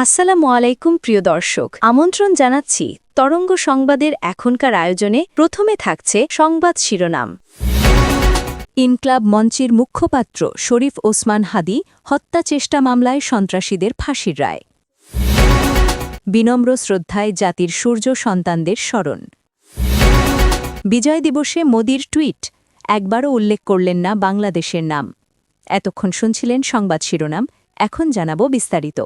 আসসালামু আলাইকুম প্রিয় দর্শক, আমন্ত্রণ জানাচ্ছি তরঙ্গ সংবাদের এখনকার আয়োজনে। প্রথমে থাকছে সংবাদ শিরোনাম। ইনক্লাব মঞ্চের মুখপাত্র শরীফ ওসমান হাদি হত্যা চেষ্টা মামলায় সন্ত্রাসীদের ফাঁসির রায়। বিনম্র শ্রদ্ধায় জাতির সূর্য সন্তানদের স্মরণ। বিজয় দিবসে মোদির টুইট, একবারও উল্লেখ করলেন না বাংলাদেশের নাম। এতক্ষণ শুনছিলেন সংবাদ শিরোনাম, এখন জানাব বিস্তারিত।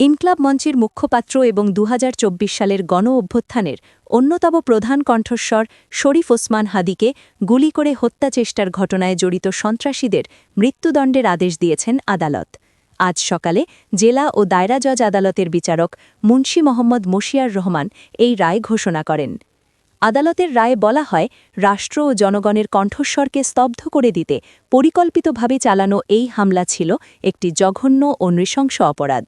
ইনক্লাব মঞ্চের মুখপাত্র এবং ২০২৪ সালের গণ অভ্যুত্থানের অন্যতম প্রধান কণ্ঠস্বর শরীফ ওসমান হাদিকে গুলি করে হত্যা চেষ্টার ঘটনায় জড়িত সন্ত্রাসীদের মৃত্যুদণ্ডের আদেশ দিয়েছেন আদালত। আজ সকালে জেলা ও দায়রা জজ আদালতের বিচারক মুন্সী মোহাম্মদ মশিয়ার রহমান এই রায় ঘোষণা করেন। আদালতের রায়ে বলা হয়, রাষ্ট্র ও জনগণের কণ্ঠস্বরকে স্তব্ধ করে দিতে পরিকল্পিতভাবে চালানো এই হামলা ছিল একটি জঘন্য ও নৃশংস অপরাধ।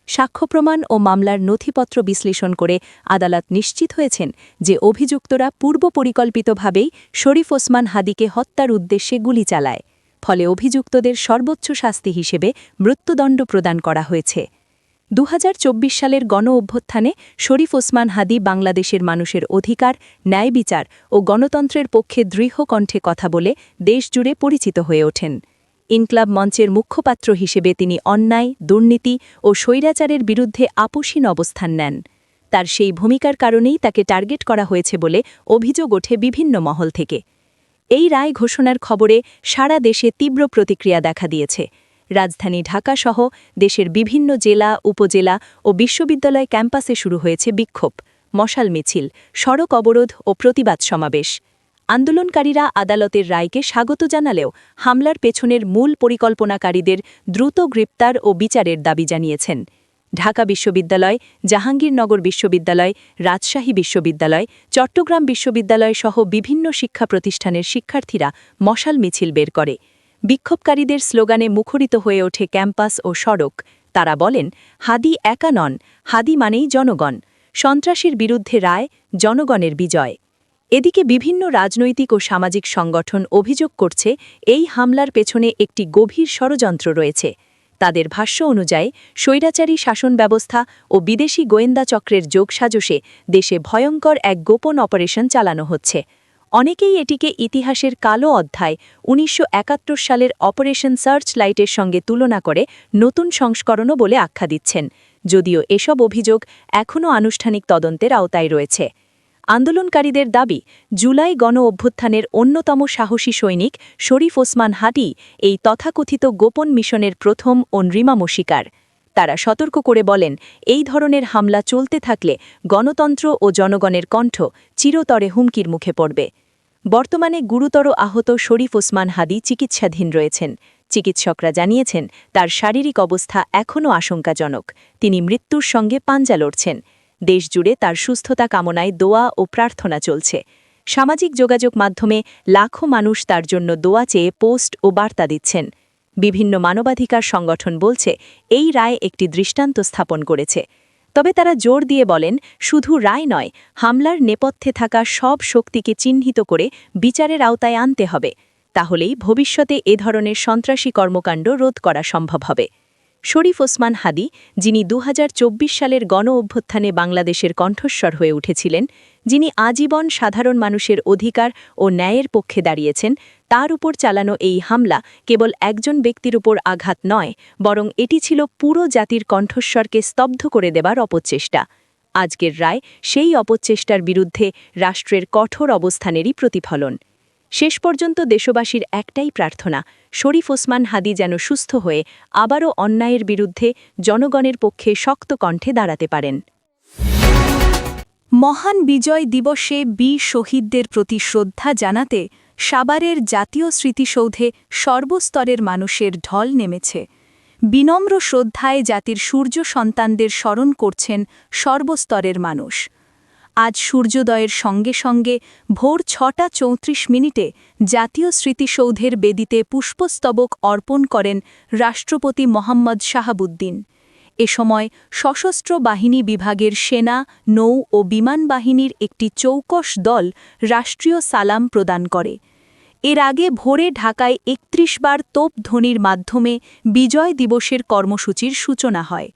সাক্ষ্যপ্রমাণ ও মামলার নথিপত্র বিশ্লেষণ করে আদালত নিশ্চিত হয়েছেন যে অভিযুক্তরা পূর্বপরিকল্পিতভাবেই শরীফ ওসমান হাদিকে হত্যার উদ্দেশ্যে গুলি চালায়। ফলে অভিযুক্তদের সর্বোচ্চ শাস্তি হিসেবে মৃত্যুদণ্ড প্রদান করা হয়েছে। ২০২৪ সালের গণ অভ্যুত্থানে শরীফ ওসমান হাদি বাংলাদেশের মানুষের অধিকার, ন্যায় বিচার ও গণতন্ত্রের পক্ষে দৃঢ় কণ্ঠে কথা বলে দেশজুড়ে পরিচিত হয়ে ওঠেন। ইনক্লাব মঞ্চের মুখপাত্র হিসেবে তিনি অন্যায়, দুর্নীতি ও স্বৈরাচারের বিরুদ্ধে আপোষহীন অবস্থান নেন। তার সেই ভূমিকার কারণেই তাকে টার্গেট করা হয়েছে বলে অভিযোগ ওঠে বিভিন্ন মহল থেকে। এই রায় ঘোষণার খবরে সারা দেশে তীব্র প্রতিক্রিয়া দেখা দিয়েছে। রাজধানী ঢাকাসহ দেশের বিভিন্ন জেলা, উপজেলা ও বিশ্ববিদ্যালয় ক্যাম্পাসে শুরু হয়েছে বিক্ষোভ, মশাল মিছিল, সড়ক অবরোধ ও প্রতিবাদ সমাবেশ। আন্দোলনকারীরা আদালতের রায়কে স্বাগত জানালেও হামলার পেছনের মূল পরিকল্পনাকারীদের দ্রুত গ্রেপ্তার ও বিচারের দাবি জানিয়েছেন। ঢাকা বিশ্ববিদ্যালয়, জাহাঙ্গীরনগর বিশ্ববিদ্যালয়, রাজশাহী বিশ্ববিদ্যালয়, চট্টগ্রাম বিশ্ববিদ্যালয় সহ বিভিন্ন শিক্ষা প্রতিষ্ঠানের শিক্ষার্থীরা মশাল মিছিল বের করে। বিক্ষোভকারীদের স্লোগানে মুখরিত হয়ে ওঠে ক্যাম্পাস ও সড়ক। তারা বলেন, হাদি একা নন, হাদি মানেই জনগণ। সন্ত্রাসীর বিরুদ্ধে রায়, জনগণের বিজয়। এদিকে বিভিন্ন রাজনৈতিক ও সামাজিক সংগঠন অভিযোগ করছে, এই হামলার পেছনে একটি গভীর ষড়যন্ত্র রয়েছে। তাদের ভাষ্য অনুযায়ী স্বৈরাচারী শাসন ব্যবস্থা ও বিদেশি গোয়েন্দা চক্রের যোগসাজশে দেশে ভয়ঙ্কর এক গোপন অপারেশন চালানো হচ্ছে। অনেকেই এটিকে ইতিহাসের কালো অধ্যায় ১৯৭১ সালের অপারেশন সার্চ লাইটের সঙ্গে তুলনা করে নতুন সংস্করণও বলে আখ্যা দিচ্ছেন, যদিও এসব অভিযোগ এখনও আনুষ্ঠানিক তদন্তের আওতায় রয়েছে। আন্দোলনকারীদের দাবি, জুলাই গণ অভ্যুত্থানের অন্যতম সাহসী সৈনিক শরীফ ওসমান হাদি এই তথাকথিত গোপন মিশনের প্রথম ও নৃমাম শিকার। তারা সতর্ক করে বলেন, এই ধরনের হামলা চলতে থাকলে গণতন্ত্র ও জনগণের কণ্ঠ চিরতরে হুমকির মুখে পড়বে। বর্তমানে গুরুতর আহত শরীফ ওসমান হাদি চিকিৎসাধীন রয়েছেন। চিকিৎসকরা জানিয়েছেন, তার শারীরিক অবস্থা এখনও আশঙ্কাজনক। তিনি মৃত্যুর সঙ্গে পাঞ্জা লড়ছেন। দেশজুড়ে তার সুস্থতা কামনায় দোয়া ও প্রার্থনা চলছে। সামাজিক যোগাযোগ মাধ্যমে লাখো মানুষ তার জন্য দোয়া চেয়ে পোস্ট ও বার্তা দিচ্ছেন। বিভিন্ন মানবাধিকার সংগঠন বলছে, এই রায় একটি দৃষ্টান্ত স্থাপন করেছে। তবে তারা জোর দিয়ে বলেন, শুধু রায় নয়, হামলার নেপথ্যে থাকা সব শক্তিকে চিহ্নিত করে বিচারের আওতায় আনতে হবে। তাহলেই ভবিষ্যতে এ ধরনের সন্ত্রাসী কর্মকাণ্ড রোধ করা সম্ভব হবে। শরীফ ওসমান হাদি, যিনি ২০২৪ সালের গণ অভ্যুত্থানে বাংলাদেশের কণ্ঠস্বর হয়ে উঠেছিলেন, যিনি আজীবন সাধারণ মানুষের অধিকার ও ন্যায়ের পক্ষে দাঁড়িয়েছেন, তার উপর চালানো এই হামলা কেবল একজন ব্যক্তির উপর আঘাত নয়, বরং এটি ছিল পুরো জাতির কণ্ঠস্বরকে স্তব্ধ করে দেবার অপচেষ্টা। আজকের রায় সেই অপচেষ্টার বিরুদ্ধে রাষ্ট্রের কঠোর অবস্থানেরই প্রতিফলন। শেষ পর্যন্ত দেশবাসীর একটাই প্রার্থনা, শরীফ ওসমান হাদি যেন সুস্থ হয়ে আবারও অন্যায়ের বিরুদ্ধে জনগণের পক্ষে শক্ত কণ্ঠে দাঁড়াতে পারেন। মহান বিজয় দিবসে বীর শহীদদের প্রতি শ্রদ্ধা জানাতে সাভারের জাতীয় স্মৃতিসৌধে সর্বস্তরের মানুষের ঢল নেমেছে। বিনম্র শ্রদ্ধায় জাতির সূর্য সন্তানদের স্মরণ করছেন সর্বস্তরের মানুষ। আজ সূর্যোদয়ের সঙ্গে সঙ্গে ভোর ৬টা ৩৪ জাতীয় স্মৃতিসৌধের বেদিতে পুষ্পস্তবক অর্পণ করেন রাষ্ট্রপতি মোহাম্মদ শাহাবুদ্দিন। এ সময় সশস্ত্র বাহিনী বিভাগের সেনা, নৌ ও বিমান বাহিনীর একটি চৌকস দল রাষ্ট্রীয় সালাম প্রদান করে। এর আগে ভোরে ঢাকায় ৩১ বার তোপধ্বনির মাধ্যমে বিজয় দিবসের কর্মসূচির সূচনা হয়।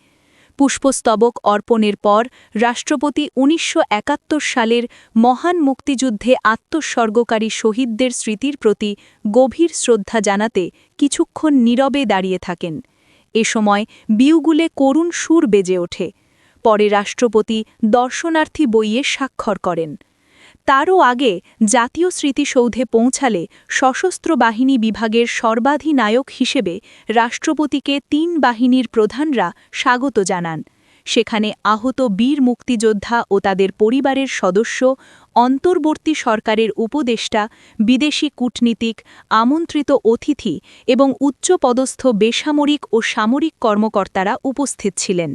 পুষ্পস্তবক অর্পণের পর রাষ্ট্রপতি ১৯৭১ সালের মহান মুক্তিযুদ্ধে আত্মোৎসর্গকারী শহীদদের স্মৃতির প্রতি গভীর শ্রদ্ধা জানাতে কিছুক্ষণ নীরবে দাঁড়িয়ে থাকেন। এ সময় বিউগুলে করুণ সুর বেজে ওঠে। পরে রাষ্ট্রপতি দর্শনার্থী বইয়ে স্বাক্ষর করেন। তারও আগে জাতীয় স্মৃতিসৌধে পৌঁছালে সশস্ত্র বাহিনী বিভাগের সর্বাধিনায়ক হিসেবে রাষ্ট্রপতিকে ৩ বাহিনীর প্রধানরা স্বাগত জানান। সেখানে আহত বীর মুক্তিযোদ্ধা ও তাদের পরিবারের সদস্য, অন্তর্বর্তী সরকারের উপদেষ্টা, বিদেশি কূটনীতিক, আমন্ত্রিত অতিথি এবং উচ্চপদস্থ বেসামরিক ও সামরিক কর্মকর্তারা উপস্থিত ছিলেন।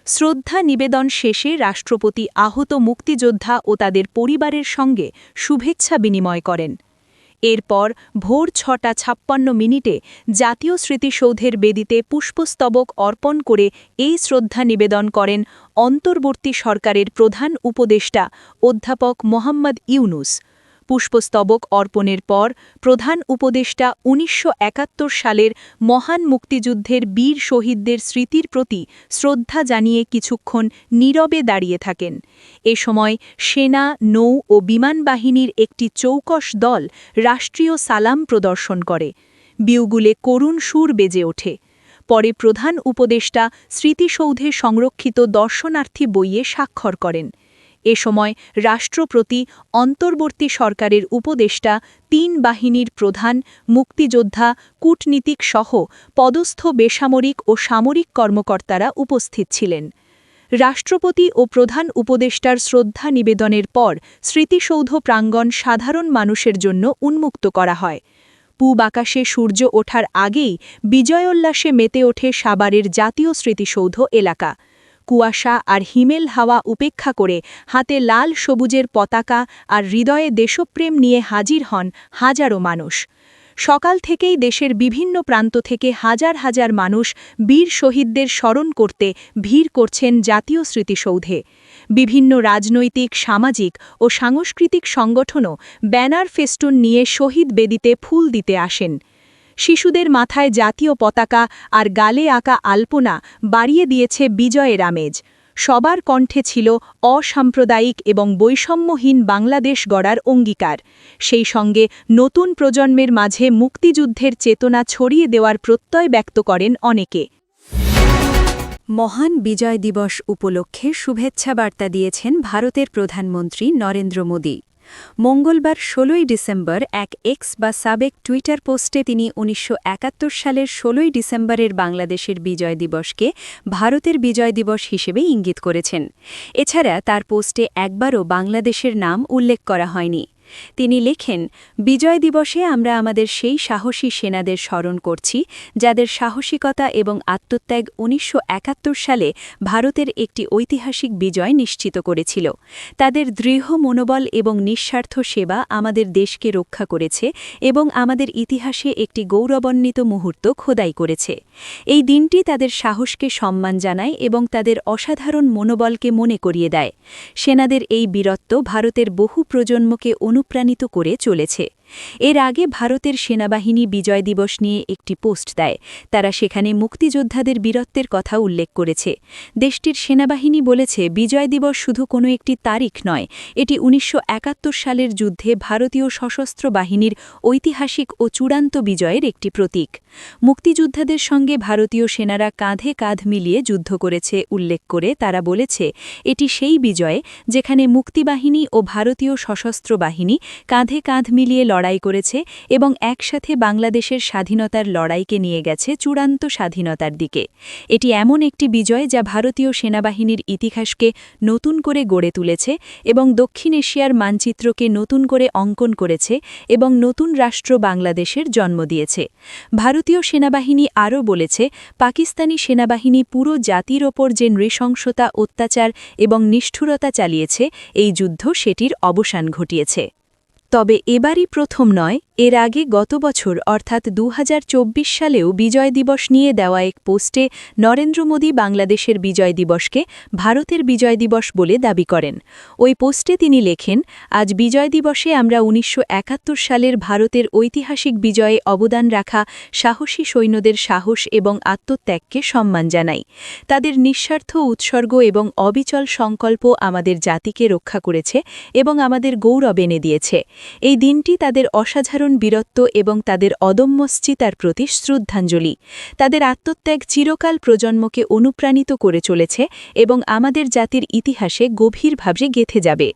শ্রদ্ধা নিবেদন শেষে রাষ্ট্রপতি আহত মুক্তিযোদ্ধা ও তাদের পরিবারের সঙ্গে শুভেচ্ছা বিনিময় করেন। এরপর ভোর ৬:৫৬ জাতীয় স্মৃতিসৌধের বেদিতে পুষ্পস্তবক অর্পণ করে এই শ্রদ্ধা নিবেদন করেন অন্তর্বর্তী সরকারের প্রধান উপদেষ্টা অধ্যাপক মোহাম্মদ ইউনুস। পুষ্পস্তবক অর্পণের পর প্রধান উপদেষ্টা ১৯৭১ সালের মহান মুক্তিযুদ্ধের বীর শহীদদের স্মৃতির প্রতি শ্রদ্ধা জানিয়ে কিছুক্ষণ নীরবে দাঁড়িয়ে থাকেন। এ সময় সেনা, নৌ ও বিমান বাহিনীর একটি চৌকস দল রাষ্ট্রীয় সালাম প্রদর্শন করে। বিউগুলে করুণ সুর বেজে ওঠে। পরে প্রধান উপদেষ্টা স্মৃতিসৌধে সংরক্ষিত দর্শনার্থী বইয়ে স্বাক্ষর করেন। এ সময় রাষ্ট্রপতি অন্তর্বর্তী সরকারের উপদেষ্টা, ৩ বাহিনীর প্রধান, মুক্তিযোদ্ধা, কূটনীতিক সহ পদস্থ বেসামরিক ও সামরিক কর্মকর্তারা উপস্থিত ছিলেন। রাষ্ট্রপতি ও প্রধান উপদেষ্টার শ্রদ্ধা নিবেদনের পর স্মৃতিসৌধ প্রাঙ্গণ সাধারণ মানুষের জন্য উন্মুক্ত করা হয়। পূব আকাশে সূর্য ওঠার আগেই বিজয়োল্লাসে মেতে ওঠে সাভারের জাতীয় স্মৃতিসৌধ এলাকা। কুয়াশা আর হিমেল হাওয়া উপেক্ষা করে হাতে লাল সবুজের পতাকা আর হৃদয়ে দেশপ্রেম নিয়ে হাজির হন হাজারো মানুষ। সকাল থেকেই দেশের বিভিন্ন প্রান্ত থেকে হাজার হাজার মানুষ বীর শহীদদের স্মরণ করতে ভিড় করছেন জাতীয় স্মৃতিসৌধে। বিভিন্ন রাজনৈতিক, সামাজিক ও সাংস্কৃতিক সংগঠনও ব্যানার ফেস্টুন নিয়ে শহীদ বেদিতে ফুল দিতে আসেন। শিশুদের মাথায় জাতীয় পতাকা আর গালে আঁকা আলপনা বাড়িয়ে দিয়েছে বিজয়ের আমেজ। সবার কণ্ঠে ছিল অসাম্প্রদায়িক এবং বৈষম্যহীন বাংলাদেশ গড়ার অঙ্গীকার। সেই সঙ্গে নতুন প্রজন্মের মাঝে মুক্তিযুদ্ধের চেতনা ছড়িয়ে দেওয়ার প্রত্যয় ব্যক্ত করেন অনেকে। মহান বিজয় দিবস উপলক্ষে শুভেচ্ছা বার্তা দিয়েছেন ভারতের প্রধানমন্ত্রী নরেন্দ্র মোদী। মঙ্গলবার ১৬ ডিসেম্বর এক এক্স বা সাবেক টুইটার পোস্টে তিনি ১৯৭১ সালের ১৬ ডিসেম্বরের বাংলাদেশের বিজয় দিবসকে ভারতের বিজয় দিবস হিসেবে ইঙ্গিত করেছেন। এছাড়া তার পোস্টে একবারও বাংলাদেশের নাম উল্লেখ করা হয়নি। তিনি লেখেন, বিজয় দিবসে আমরা আমাদের সেই সাহসী সেনাদের স্মরণ করছি যাদের সাহসিকতা এবং আত্মত্যাগ ১৯৭১ সালে ভারতের একটি ঐতিহাসিক বিজয় নিশ্চিত করেছিল। তাদের দৃঢ় মনোবল এবং নিঃস্বার্থ সেবা আমাদের দেশকে রক্ষা করেছে এবং আমাদের ইতিহাসে একটি গৌরবান্বিত মুহূর্ত খোদাই করেছে। এই দিনটি তাদের সাহসকে সম্মান জানায় এবং তাদের অসাধারণ মনোবলকে মনে করিয়ে দেয়। সেনাদের এই বীরত্ব ভারতের বহু প্রজন্মকে অনুপ্রাণিত করে চলেছে। এর আগে ভারতের সেনাবাহিনী বিজয় দিবস নিয়ে একটি পোস্ট দেয়। তারা সেখানে মুক্তিযোদ্ধাদের বীরত্বের কথা উল্লেখ করেছে। দেশটির সেনাবাহিনী বলেছে, বিজয় দিবস শুধু কোনো একটি তারিখ নয়, এটি ১৯৭১ সালের যুদ্ধে ভারতীয় সশস্ত্র বাহিনীর ঐতিহাসিক ও চূড়ান্ত বিজয়ের একটি প্রতীক। মুক্তিযোদ্ধাদের সঙ্গে ভারতীয় সেনারা কাঁধে কাঁধ মিলিয়ে যুদ্ধ করেছে উল্লেখ করে তারা বলেছে, এটি সেই বিজয় যেখানে মুক্তিবাহিনী ও ভারতীয় সশস্ত্র বাহিনী কাঁধে কাঁধ মিলিয়ে লড়াই করেছে এবং একসাথে বাংলাদেশের স্বাধীনতার লড়াইকে নিয়ে গেছে চূড়ান্ত স্বাধীনতার দিকে। এটি এমন একটি বিজয় যা ভারতীয় সেনাবাহিনীর ইতিহাসকে নতুন করে গড়ে তুলেছে এবং দক্ষিণ এশিয়ার মানচিত্রকে নতুন করে অঙ্কন করেছে এবং নতুন রাষ্ট্র বাংলাদেশের জন্ম দিয়েছে। ভারতীয় সেনাবাহিনী আরও বলেছে, পাকিস্তানি সেনাবাহিনী পুরো জাতির ওপর যে নৃশংসতা, অত্যাচার এবং নিষ্ঠুরতা চালিয়েছে, এই যুদ্ধ সেটির অবসান ঘটিয়েছে। তবে এবারই প্রথম নয়, এর আগে গত বছর অর্থাৎ ২০২৪ সালেও বিজয় দিবস নিয়ে দেওয়া এক পোস্টে নরেন্দ্র মোদী বাংলাদেশের বিজয় দিবসকে ভারতের বিজয় দিবস বলে দাবি করেন। ওই পোস্টে তিনি লেখেন, আজ বিজয় দিবসে আমরা ১৯৭১ সালের ভারতের ঐতিহাসিক বিজয়ে অবদান রাখা সাহসী সৈন্যদের সাহস এবং আত্মত্যাগকে সম্মান জানাই। তাদের নিঃস্বার্থ উৎসর্গ এবং অবিচল সংকল্প আমাদের জাতিকে রক্ষা করেছে এবং আমাদের গৌরব এনে দিয়েছে। এই দিনটি তাদের অসাধারণ বীরত্ব এবং তাদের অদম্যশ্চিতার প্রতি শ্রদ্ধাঞ্জলি। তাদের আত্মত্যাগ চিরকাল প্রজন্মকে অনুপ্রাণিত করে চলেছে এবং আমাদের জাতির ইতিহাসে গভীরভাবে গেঁথে যাবে।